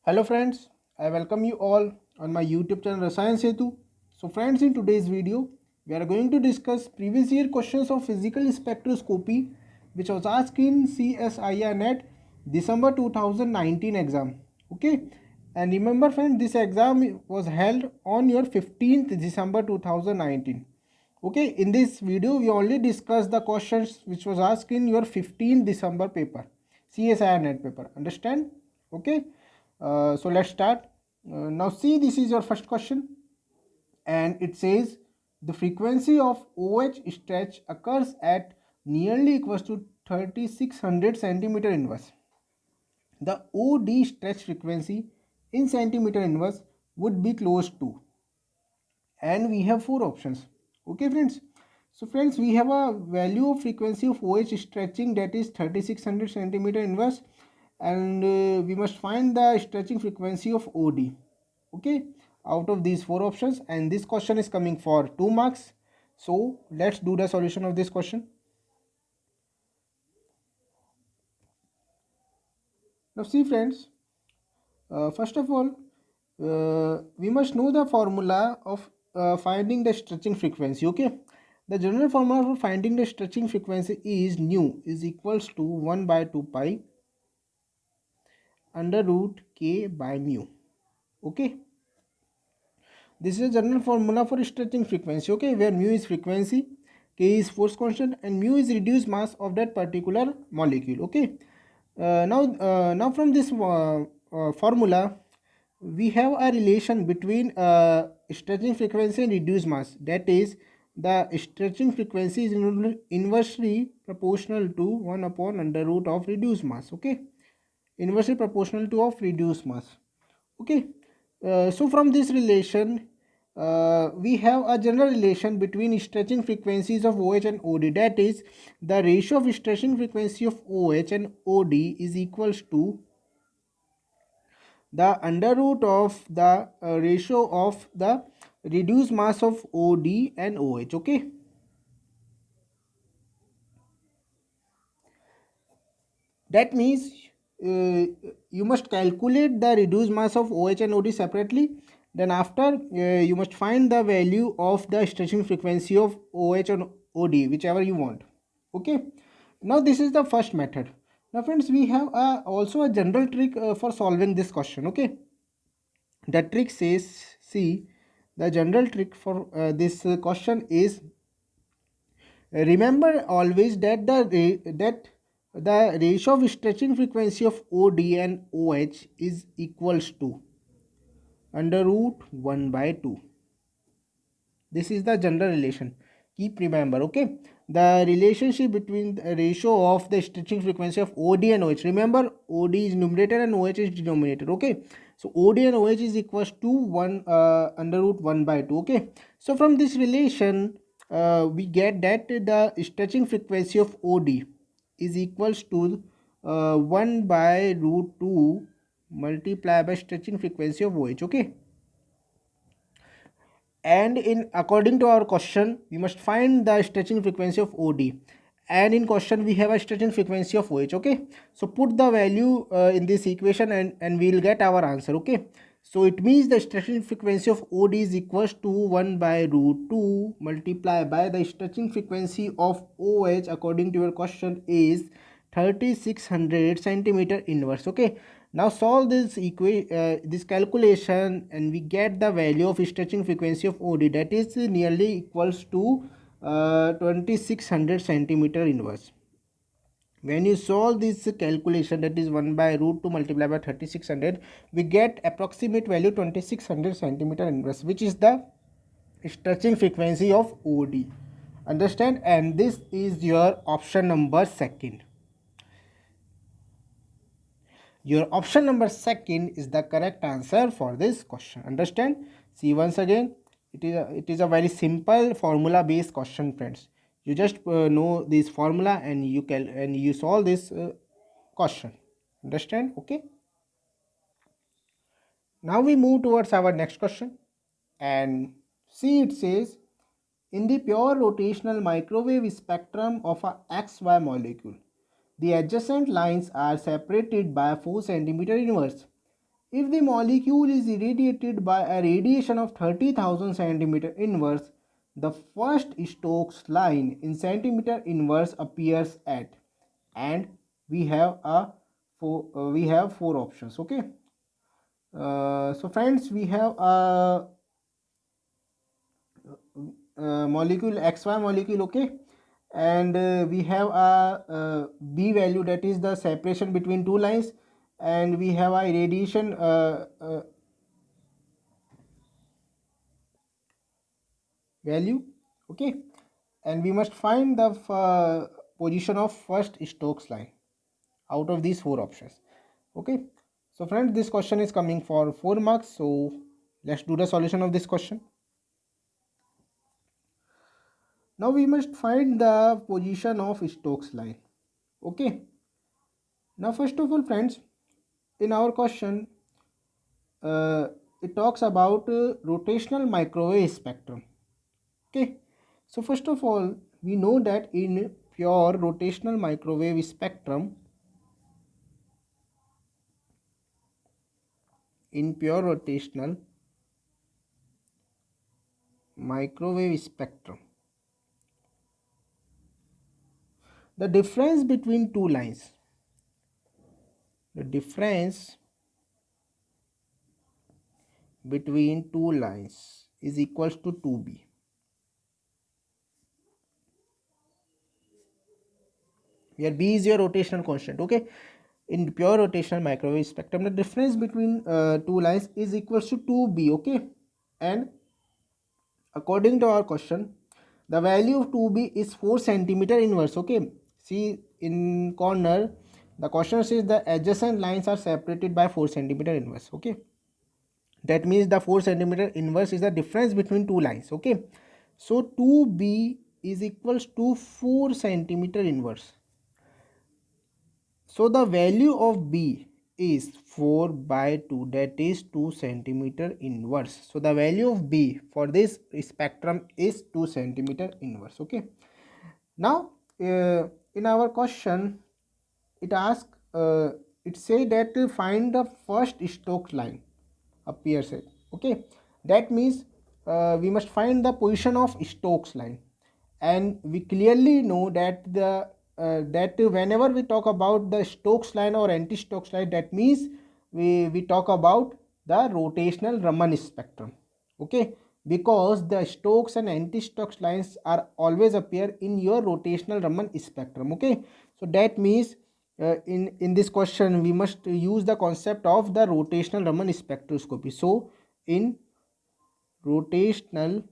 Hello friends, I welcome you all on my YouTube channel Rasayan Setu. So friends, in today's video, we are going to discuss previous year questions of physical spectroscopy which was asked in CSIR NET December 2019 exam. Okay, and remember friends, this exam was held on your 15th December 2019. Okay, in this video, we only discuss the questions which was asked in your 15th December paper, CSIR NET paper. Understand? Okay. So let's start. Now see, this is your first question, and it says the frequency of OH stretch occurs at nearly equals to 3600 centimeter inverse. The OD stretch frequency in centimeter inverse would be close to, and we have four options. Okay friends, so friends, we have a value of frequency of OH stretching, that is 3600 centimeter inverse, and we must find the stretching frequency of OD. Okay, out of these four options, and this question is coming for 2 marks. So let's do the solution of this question. Now see friends, first of all, we must know the formula of finding the stretching frequency. Okay, the general formula for finding the stretching frequency is nu is equals to 1 by 2 pi under root k by mu. Okay, this is a general formula for stretching frequency. Okay, where mu is frequency, k is force constant, and mu is reduced mass of that particular molecule. Okay, now from this formula, we have a relation between stretching frequency and reduced mass. That is, the stretching frequency is inversely proportional to 1 upon under root of reduced mass. Okay, inversely proportional to of reduced mass. Okay, so from this relation, we have a general relation between stretching frequencies of OH and OD. That is, the ratio of stretching frequency of OH and OD is equals to the under root of the ratio of the reduced mass of OD and OH. Okay, that means you must calculate the reduced mass of OH and OD separately. Then after, you must find the value of the stretching frequency of OH and OD, whichever you want. Okay, now this is the first method. Now friends, we have also a general trick for solving this question. Okay, the trick says, see, the general trick for this question is, remember always that the ratio of stretching frequency of OD and OH is equals to under root 1 by 2. This is the general relation. Keep remember. Okay, the relationship between the ratio of the stretching frequency of OD and OH. Remember, OD is numerator and OH is denominator. Okay, so OD and OH is equals to 1 under root 1 by 2. Okay, so from this relation, we get that the stretching frequency of OD is equals to 1 by root 2 multiplied by stretching frequency of OH. Okay, and in according to our question, we must find the stretching frequency of OD, and in question we have a stretching frequency of OH. Okay, so put the value in this equation, and we will get our answer. Okay, so it means the stretching frequency of OD is equals to 1 by root 2 multiplied by the stretching frequency of OH according to your question is 3600 centimeter inverse. Okay, now solve this calculation, and we get the value of stretching frequency of OD, that is nearly equals to 2600 centimeter inverse. When you solve this calculation, that is 1 by root 2 multiplied by 3600, we get approximate value 2600 centimeter inverse, which is the stretching frequency of OD. Understand? And this is your option number second. Your option number second is the correct answer for this question. Understand? See, once again, it is a very simple formula based question, friends. You just know this formula, and you solve this question. Understand? Okay, now we move towards our next question, and see, it says, in the pure rotational microwave spectrum of a XY molecule, the adjacent lines are separated by 4 centimeter inverse. if the molecule is irradiated by a radiation of 30,000 centimeter inverse, the first Stokes line in centimeter inverse appears at, and we have four options. Okay, so friends, we have a molecule, xy molecule. Okay, and we have a b value, that is the separation between two lines, and we have a irradiation value. Okay, and we must find the position of first Stokes line out of these four options. Okay, so friends, this question is coming for 4 marks, so let's do the solution of this question. Now we must find the position of Stokes line. Okay, now first of all friends, in our question it talks about rotational microwave spectrum. Okay, so first of all, we know that in pure rotational microwave spectrum, the difference between two lines, is equals to 2b. Where b is your rotational constant. Okay, in pure rotational microwave spectrum, the difference between two lines is equals to 2b. Okay, and according to our question, the value of 2b is 4 centimeter inverse. Okay, see in corner, the question says the adjacent lines are separated by 4 centimeter inverse. Okay, that means the 4 centimeter inverse is the difference between two lines. Okay, so 2b is equals to 4 centimeter inverse. So the value of b is 4 by 2, that is 2 centimeter inverse. So the value of b for this spectrum is 2 centimeter inverse. Okay, now in our question it asks it say that find the first Stokes line appears at. Okay, that means we must find the position of Stokes line, and we clearly know that the that whenever we talk about the Stokes line or anti-Stokes line, that means we talk about the rotational Raman spectrum. Okay, because the Stokes and anti-Stokes lines are always appear in your rotational Raman spectrum. Okay, so that means in this question we must use the concept of the rotational Raman spectroscopy. So in rotational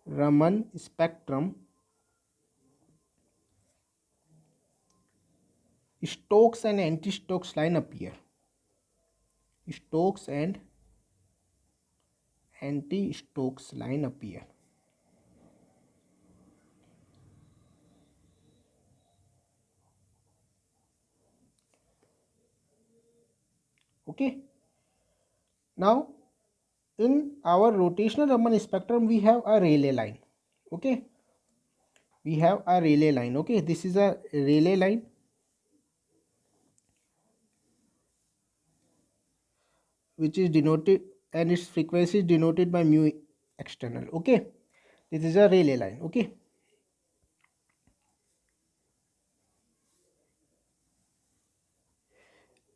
Raman spectrum, Stokes and anti-Stokes line appear. Stokes and anti-Stokes line appear. Okay, now in our rotational Raman spectrum we have a Rayleigh line. Okay, we have a Rayleigh line. Okay, this is a Rayleigh line, which is denoted, and its frequency is denoted by mu external. Okay, this is a Rayleigh line. Okay,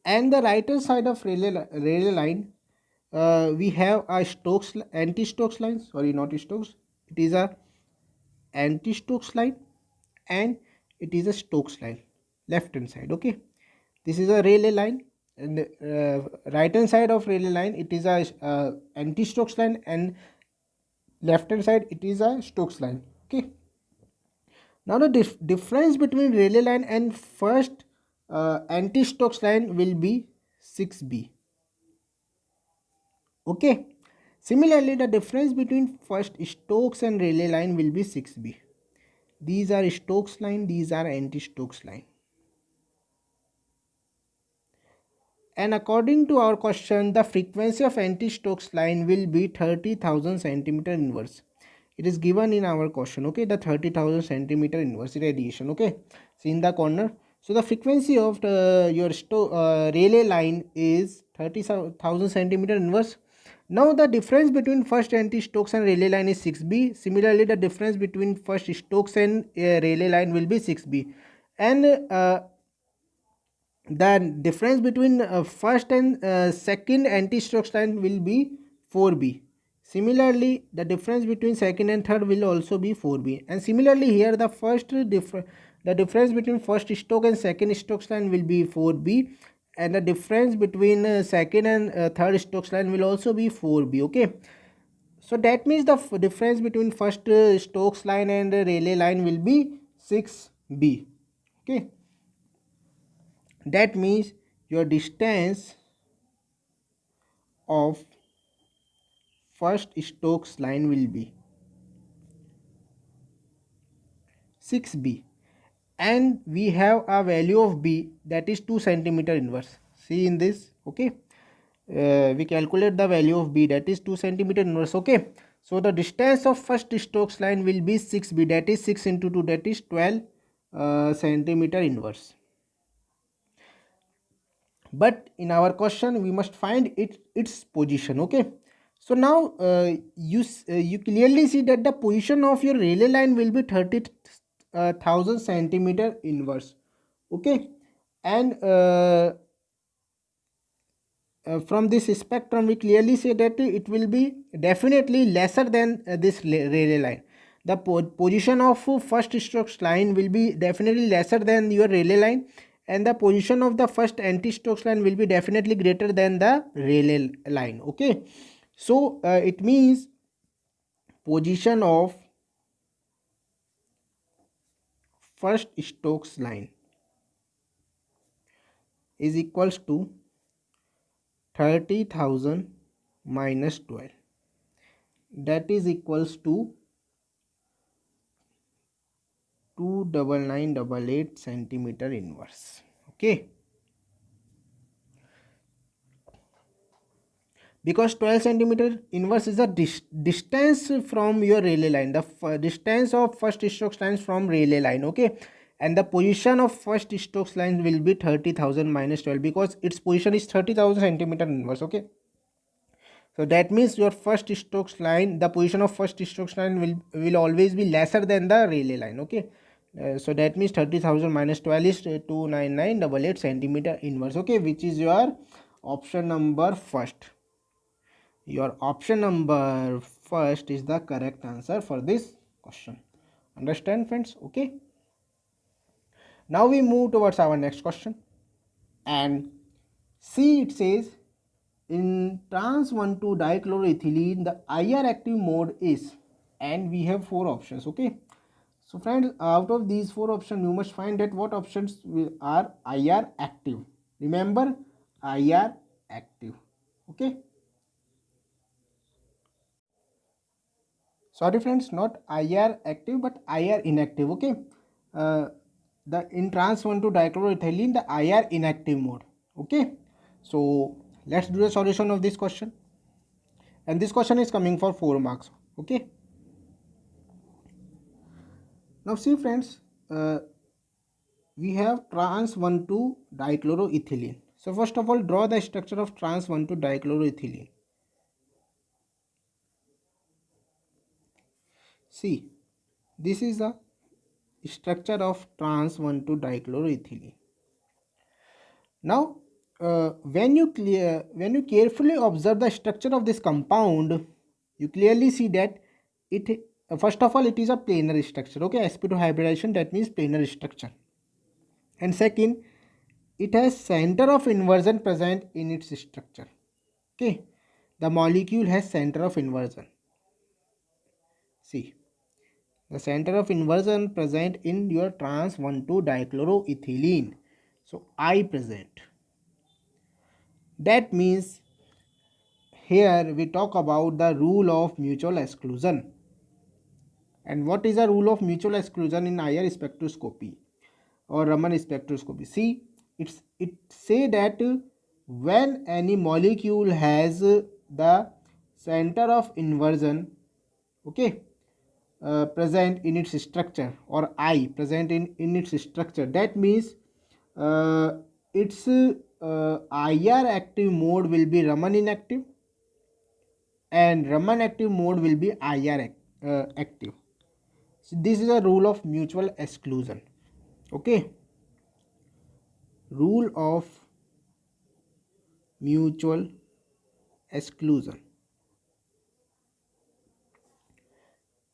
and the right hand side of Rayleigh line we have a Stokes anti-Stokes line. Sorry, not Stokes, it is a anti-Stokes line, and it is a Stokes line left hand side. Okay, this is a Rayleigh line, and right hand side of Rayleigh line it is a anti-Stokes line, and left hand side it is a Stokes line. Okay, now the difference between Rayleigh line and first anti-Stokes line will be 6b. Okay, similarly the difference between first Stokes and Rayleigh line will be 6b. These are Stokes line, these are anti-Stokes line. And according to our question, the frequency of anti-Stokes line will be 30,000 centimeter inverse. It is given in our question. Okay, the 30,000 centimeter inverse radiation. Okay, see in the corner. So the frequency of your Rayleigh line is 30,000 centimeter inverse. Now the difference between first anti-Stokes and Rayleigh line is 6b. Similarly, the difference between first Stokes and Rayleigh line will be 6b. And the difference between first and second anti-Stokes line will be 4b. Similarly, the difference between second and third will also be 4b. And similarly here the difference between first Stokes and second Stokes line will be 4b, and the difference between second and third Stokes line will also be 4b. Okay, so that means the difference between first Stokes line and Rayleigh line will be 6b. Okay, that means your distance of first Stokes line will be 6b, and we have a value of b, that is 2 centimeter inverse. See in this. Okay, we calculate the value of b, that is 2 centimeter inverse. Okay, so the distance of first Stokes line will be 6b, that is 6 into 2, that is 12 centimeter inverse. But in our question we must find its position. Okay, so now you clearly see that the position of your Rayleigh line will be 30,000 centimeter inverse. Okay, and from this spectrum we clearly say that it will be definitely lesser than this Rayleigh line. The position of first Stokes line will be definitely lesser than your Rayleigh line, and the position of the first anti-Stokes line will be definitely greater than the Rayleigh line. Okay, so it means position of first Stokes line is equals to 30,000 minus 12, that is equals to 29988 centimeter inverse. Okay, because 12 centimeter inverse is the distance from your Rayleigh line, the distance of first Stokes line from Rayleigh line. Okay, and the position of first Stokes line will be 30,000 minus 12, because its position is 30,000 centimeter inverse. Okay, so that means your first Stokes line, the position of first Stokes line will always be lesser than the Rayleigh line. Okay, so that means 30,000 minus 12 is 29988 centimeter inverse. Okay, which is your option number first. Your option number first is the correct answer for this question. Understand, friends? Okay, now we move towards our next question, and see, it says in trans 1,2 dichloroethylene the IR active mode is, and we have 4 options. Okay, so friends, out of these 4 options you must find that what options are IR active. Remember, IR active. Okay, sorry friends, not IR active but IR inactive. Okay, the in trans 1,2 dichloroethylene the IR inactive mode. Okay, so let's do the solution of this question, and this question is coming for 4 marks. Okay, now see friends, we have trans 1,2 dichloroethylene. So first of all, draw the structure of trans 1,2 dichloroethylene. See, this is the structure of trans 1,2 dichloroethylene. Now when you carefully observe the structure of this compound, you clearly see that it first of all it is a planar structure. Okay, sp2 hybridization, that means planar structure. And second, it has center of inversion present in its structure. Okay, the molecule has center of inversion. See, the center of inversion present in your trans 1,2 dichloroethylene. So I present. That means here we talk about the rule of mutual exclusion. And what is the rule of mutual exclusion in IR spectroscopy or Raman spectroscopy? See, it say that when any molecule has the center of inversion, okay, present in its structure, or I present in its structure, that means its IR active mode will be Raman inactive, and Raman active mode will be IR active. So this is a rule of mutual exclusion. Okay, rule of mutual exclusion.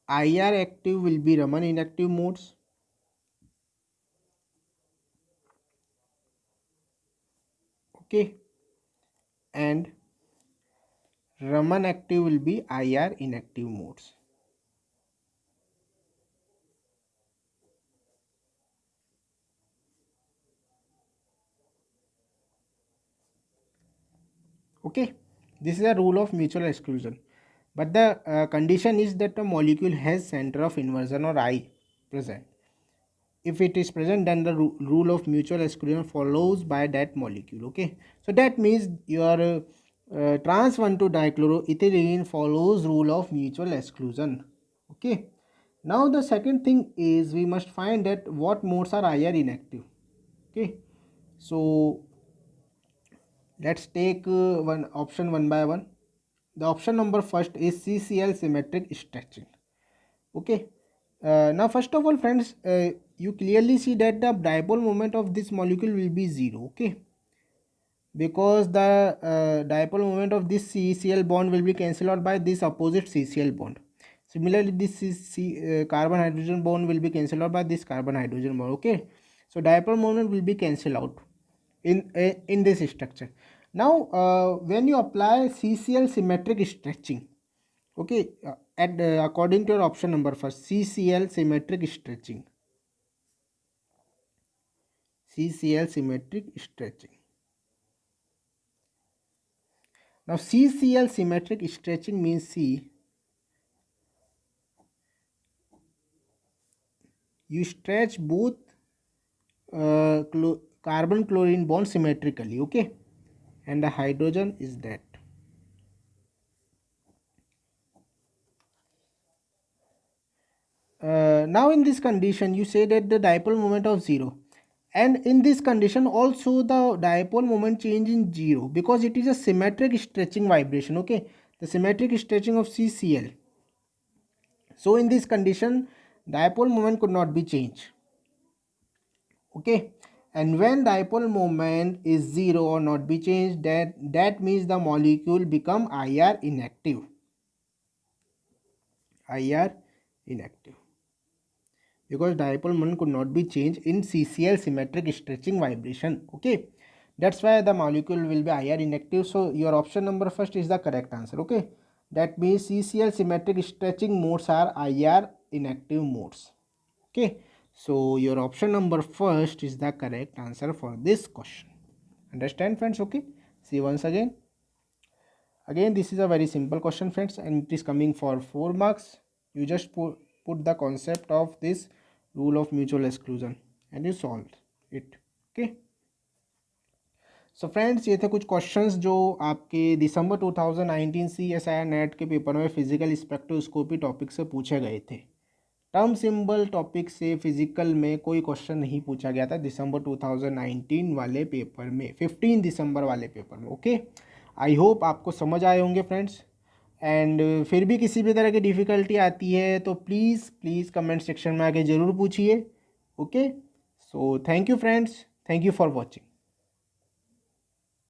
IR active will be Raman inactive modes, okay, and Raman active will be IR inactive modes. Okay, this is a rule of mutual exclusion, but the condition is that the molecule has center of inversion or I present. If it is present, then the rule of mutual exclusion follows by that molecule. Okay, so that means your trans 1,2 dichloroethylene follows rule of mutual exclusion. Okay, now the second thing is we must find that what modes are IR inactive. Okay, so let's take one option one by one. The option number first is CCl symmetric stretching. Okay, now first of all friends, you clearly see that the dipole moment of this molecule will be 0. Okay, because the dipole moment of this CCl bond will be cancelled out by this opposite CCl bond. Similarly, this is carbon hydrogen bond will be cancelled out by this carbon hydrogen bond. Okay, so dipole moment will be cancelled out in this structure. Now when you apply CCl symmetric stretching, okay, according to your option number first, CCl symmetric stretching, CCl symmetric stretching. Now CCl symmetric stretching means you stretch both carbon chlorine bond symmetrically. Okay, and the hydrogen is that. Now in this condition you say that the dipole moment of 0, and in this condition also the dipole moment change in 0 because it is a symmetric stretching vibration. Okay, the symmetric stretching of CCl. So in this condition dipole moment could not be changed. Okay, and when dipole moment is 0 or not be changed, that means the molecule become IR inactive. IR inactive, because dipole moment could not be changed in CCl symmetric stretching vibration. Okay, that's why the molecule will be IR inactive. So your option number first is the correct answer. Okay, that means CCl symmetric stretching modes are IR inactive modes. Okay, so your option number first is the correct answer for this question. Understand friends? Okay, see once again. Again, this is a very simple question friends, and it is coming for 4 marks. You just put the concept of this rule of mutual exclusion and you solve it. Okay, so friends ये थे कुछ questions जो आपके दिसंबर 2019 CSIR net के paper में physical spectroscopy topic से पूछे गए थे. टर्म सिंबल टॉपिक से फिजिकल में कोई क्वेश्चन नहीं पूछा गया था दिसंबर 2019 वाले पेपर में, 15 दिसंबर वाले पेपर में. ओके, आई होप आपको समझ आए होंगे फ्रेंड्स. एंड फिर भी किसी भी तरह की डिफ़िकल्टी आती है तो प्लीज़ कमेंट सेक्शन में आके ज़रूर पूछिए. Okay, so thank you friends, thank you for watching.